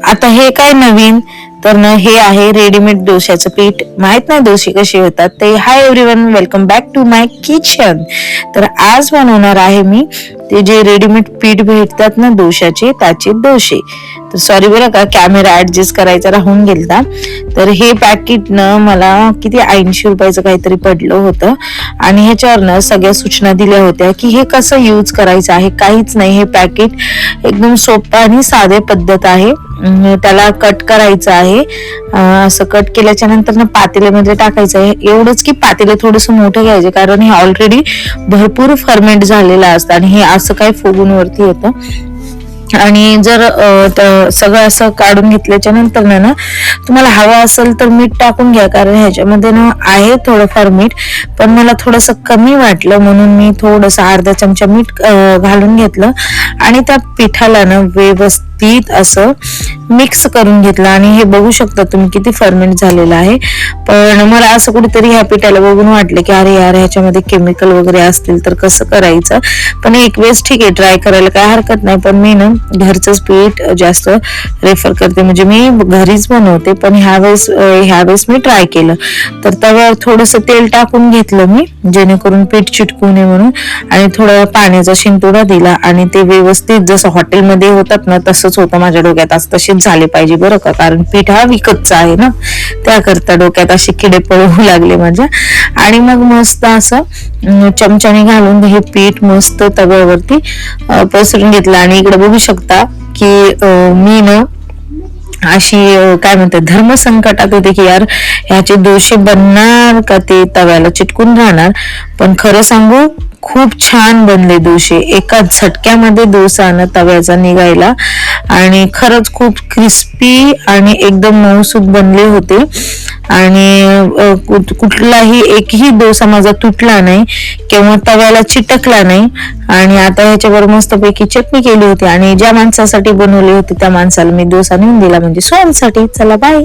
आता हे काय नवीन तर ना, हे आहे रेडीमेड डोश्याचं पीठ. माहित नाही डोसे कसे होतात ते. Hi everyone, welcome back to my kitchen. तर आज बनवणार आहे मी ते जे रेडीमेड पीठ भेटतात ना डोश्याचे, त्याचे डोसे. तर सॉरी बरं का, कॅमेरा ऍडजस्ट करायचा राहून गेलता. तर हे पॅकेट न मला किती 80 रुपयाचं काहीतरी पडलं होतं आणि ह्याच्यावर ना सगळ्या सूचना दिल्या होत्या की हे कसं यूज करायचं आहे. काहीच नाही, हे पॅकेट एकदम सोपं आणि साधे पद्धत आहे. त्याला कट करायचं आहे. असं कट केल्याच्या नंतर ना पातेल्यामध्ये टाकायचं आहे. एवढंच की पातेलं थोडंसं मोठं घ्यायचं, कारण हे ऑलरेडी भरपूर फर्मेंट झालेलं असतं आणि हे असं काही फुगून वरती येतं. आणि जर सगळं असं काढून घेतल्याच्या नंतर ना तुम्हाला हवं असेल तर मीठ टाकून घ्या, कारण ह्याच्यामध्ये ना आहे थोडंफार मीठ, पण मला थोडंसं कमी वाटलं म्हणून मी थोडंसं अर्धा चमचा मीठ घालून घेतलं आणि त्या पिठाला ना व्यवस्थित असं मिक्स करून घेतलं. आणि हे बघू शकता तुम्ही किती फर्मेंट झालेलं आहे. पण मला असं कुठेतरी ह्या पिठाला बघून वाटलं की अरे यार, ह्याच्यामध्ये केमिकल वगैरे असतील तर कसं करायचं. पण एक वेळेस ठीक आहे, ट्राय करायला काय हरकत नाही. पण मी ना घरचंच पीठ जास्त रेफर करते, म्हणजे मी घरीच बनवते. पण ह्यावेळेस मी ट्राय केलं. तर तव्यावर थोडंसं तेल टाकून घेतलं मी, जेणेकरून पीठ चिटकू नये म्हणून. आणि थोडा पाण्याचा शिंतोडा दिला आणि ते व्यवस्थित जसं हॉटेलमध्ये होतात ना तसंच होतं माझ्या डोक्यात. आज तसेच झाले पाहिजे बरं का, कारण पीठ हा विकतचा आहे ना, त्याकरता डोक्यात असे किडे पळवू लागले माझ्या. आणि मग मस्त असं चमच्याने घालून हे पीठ मस्त तव्यावरती पसरून घेतलं. आणि इकडे बघू शकता की मी ना अशी काय म्हणते धर्मसंकटात होते की यार ह्याचे डोसे बनणार का ते तव्याला चिटकून राहणार. पण खरं सांगू, खूप छान बनले डोसे. एका झटक्यामध्ये डोसा ना तव्याचा निघायला आणि खरंच खूप क्रिस्पी आणि एकदम मऊसूत बनले होते. आणि कुठलाही एकही डोसा माझा तुटला नाही किंवा तव्याला चिटकला नाही. आणि आता ह्याच्यावर मस्तपैकी चटणी केली होती आणि ज्या माणसासाठी बनवली होती त्या माणसाला मी डोसा नेऊन दिला, म्हणजे सोहमसाठी. चला बाय.